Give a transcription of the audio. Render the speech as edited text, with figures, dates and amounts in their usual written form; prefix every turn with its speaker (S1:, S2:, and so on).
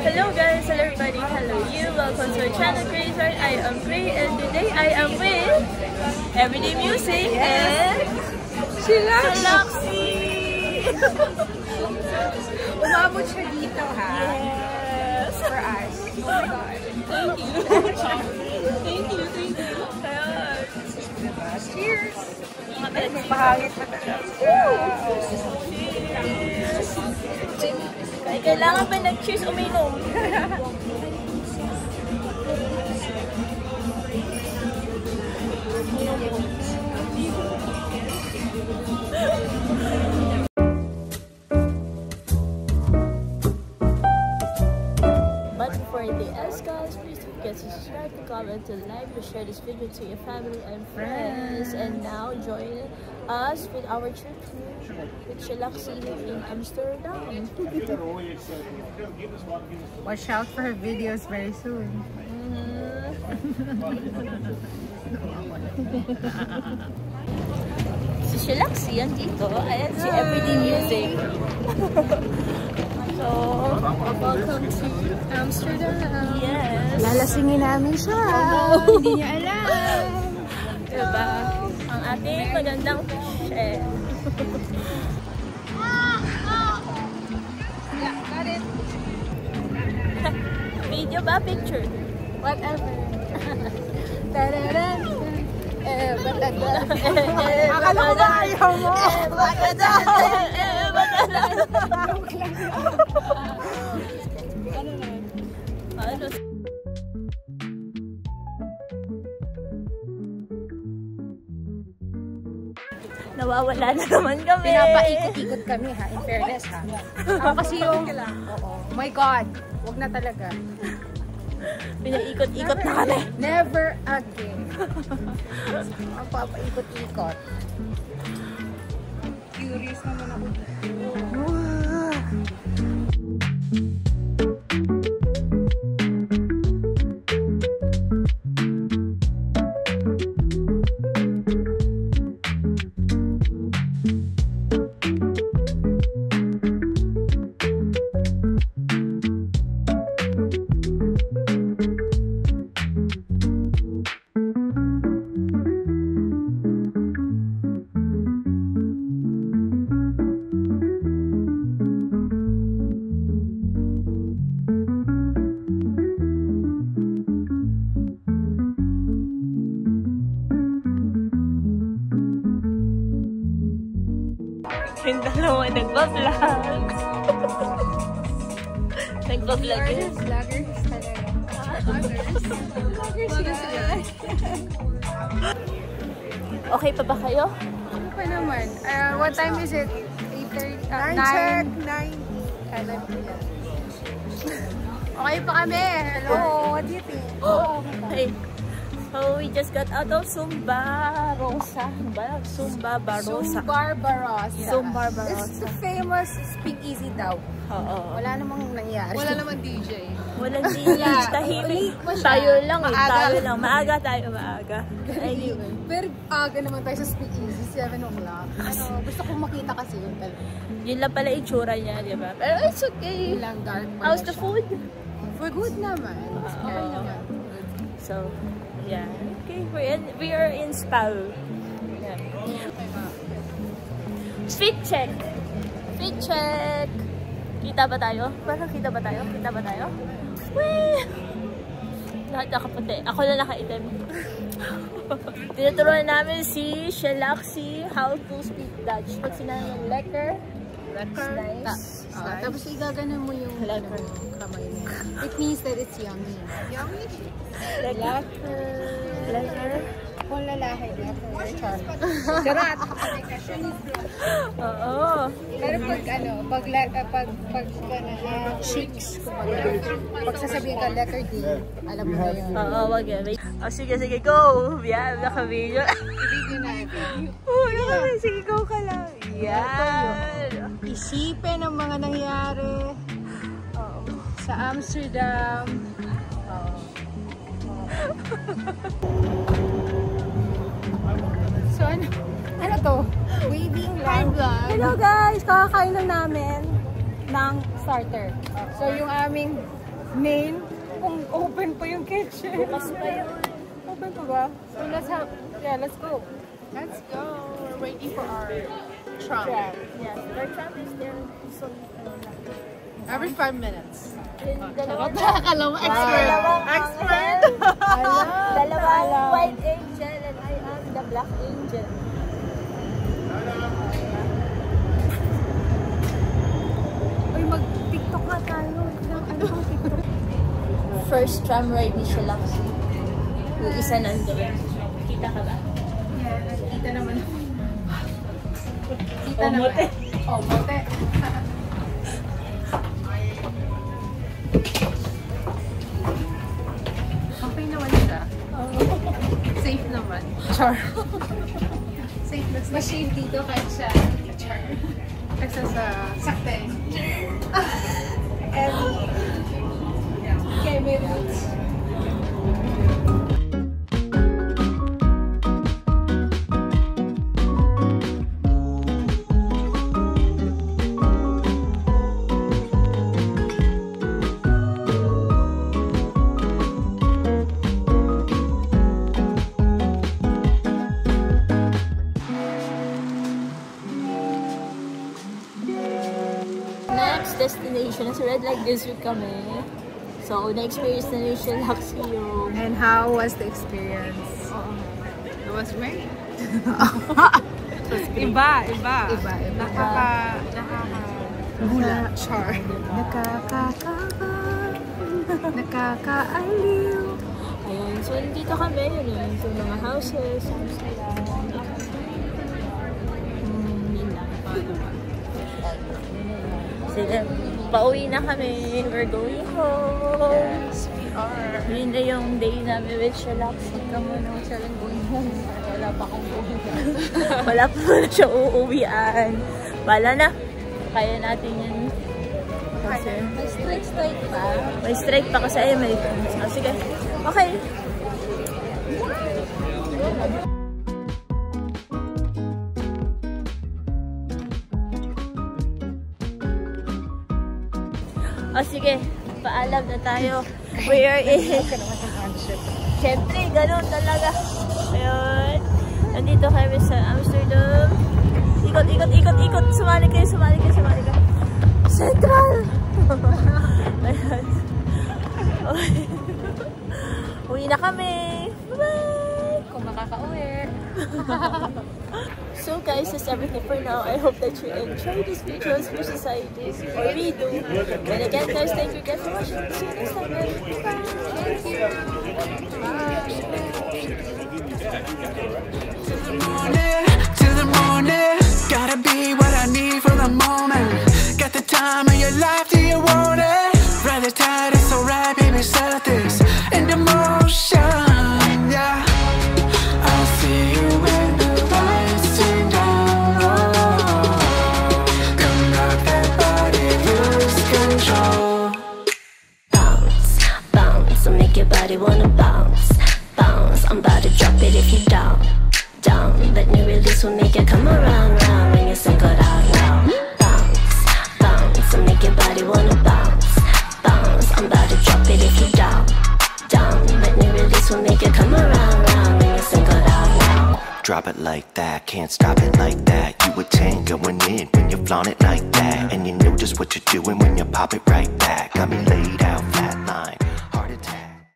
S1: Hello guys, hello everybody, hello you, welcome to our channel Gray's Art. I am Gray and today I am with Everyday Music and Shelaxy.
S2: Umabot siya dito ha.
S1: Yes.
S2: For us. Oh my God.
S1: Thank you. Thank you.
S2: Cheers!
S1: May
S2: pahangit pa talaga.
S1: Cheers! Kailangan ba nag-cheers uminom? But before anything else guys, please don't forget to subscribe, to comment, to like, to share this video to your family and friends. And now join us with our trip with Shelaxy in Amsterdam.
S2: Watch out for her videos very soon.
S1: Si Shelaxy andito, ayan si Everyday Music. So, welcome to Amsterdam. Yes.
S2: Lalasingin namin siya. Hindi niya alam.
S1: Diba? Ang ating magandang chef.
S2: Yeah, got it.
S1: Video ba? Picture?
S2: Whatever. Akala ko ba ayaw mo?
S1: Ano? Nawawala na naman kami.
S2: Pinapaikot-ikot kami ha, in fairness ha. Ako kasi yung, oh my God, wag na talaga.
S1: Pinaikot-ikot na kami.
S2: Never again. Ang papaikot-ikot. Curious naman ako.
S1: Yung dalawa nagpa-vlog. Nagpa-vlog yun.
S2: Vloggers talaga. Vloggers sila.
S1: Okay pa ba kayo?
S2: Ano pa naman? What time is it? 8:30? 9. Okay pa kami. Hello. What do you think?
S1: Okay. So, we just got out of Sumba Rosa. Sumba Barossa. Sumba Barossa.
S2: It's the famous Speakeasy daw.
S1: Oo.
S2: Wala namang nangyari.
S3: Wala namang DJ.
S1: Walang DJ. Tahimik. Tayo lang eh. Tayo lang. Maaga tayo. Maaga. Anyway.
S2: Pero aga naman tayo sa Speakeasy. 7 o'clock. Gusto kong makita kasi yun talaga.
S1: Yun lang pala itsura niya, di ba? Pero it's okay.
S2: Ilang dark.
S1: How's the food?
S2: Food good naman. Okay naman.
S1: So, yeah. Okay, we are in Spal. Yeah. Fit check. Fit check. Kita ba tayo? Parang kita ba tayo? Kita ba tayo? Wee! Lahat nakaputi. Ako na nakaitim. Tinuturuan namin si Shelaxy how to speak Dutch. Pag sinabi ng lekker. Lekker. Nice.
S2: Tapos igaganan mo yung kamay mo. It means that it's yummy. Yummy?
S1: Lekker. Lekker.
S2: Kung lalaki, lekker. Charat!
S1: Oo.
S2: Pero pag chicks, pag sasabihin ka lekker din, alam mo na yun.
S1: Oo, wag yan. Sige, go! Yan, naka-video.
S2: Video natin.
S1: Oo, sige, go ka lang. Yan.
S2: Isipin ang mga nangyari sa Amsterdam. So, ano to? Waving lang. Hello guys! Kakakain lang namin ng starter. So, yung aming main, kung open pa yung kitchen.
S1: Bukas pa yun.
S2: Open pa ba? So let's go.
S3: Let's go. We're waiting for our tram.
S1: Yes, our tram is there. So,
S3: Every 5 minutes.
S1: dalawang
S3: Expert.
S1: dalawang white angel and I am the black angel.
S2: Uy, mag-tiktok nga tayo. Ano bang tiktok?
S1: First tram ride ni Shalaxi. Yung isa nandun. Kita ka ba?
S2: Yeah, kita naman. Kita
S1: Oh,
S2: naman.
S1: mote.
S2: Oh, mote.
S3: Okay naman siya. Safe naman.
S2: Char.
S3: Safe na safe.
S2: Machine dito kahit siya. Char.
S3: Kaysa sa sakte.
S2: Kemi roots.
S1: Next destination, nasa Red Light District kami. So, na-experience na ni Shalaxi yung...
S2: And how was the experience?
S3: It was great.
S2: Iba.
S3: Gula.
S2: Char. Nakakakaba. Nakakaaliw.
S1: Ayun, so dito kami, yun. So, mga houses, yun lang. Sige, pauwi na kami. We're going home.
S3: Yes, we are.
S1: Yun na yung day namin with Shalaxi. Kamo nung siya lang going home. Wala pa akong uwian. Wala pa na siya uuwian. Bala na. Kaya natin yun. Kasi may strike pa. May strike pa kasi ay may... Oh, sige. Okay. O sige, paalam na tayo. We are in... Siyempre, ganun talaga. Ayun. Nandito kami sa Amsterdam. Ikot. Sumali kayo. Central! Ayun. Uwi na kami. Bye!
S2: Kung makakauwi.
S1: So guys, that's everything for now. I hope that you enjoy this videos for society. Or we do. And again guys, thank you guys for watching. See you next time guys.
S4: To the morning, gotta be what I need for the moment. Got the time of your life, do you want it? Rather tired, it's alright, baby, set this into motion, yeah. I'll see you when the lights turn down low. Come rock that body, lose control.
S5: Bounce, I'll make your body wanna bounce. I'm about to drop it if you down. Let me release, will make you come around, round. When you single out now. Bounce, I'll make your body wanna bounce. I'm about to drop it if you down. Let me release, will make you come around, round. When you single out now.
S6: Drop it like that, can't stop it like that. You a 10 going in when you flaunt it like that. And you know just what you're doing when you pop it right back. Got me laid out.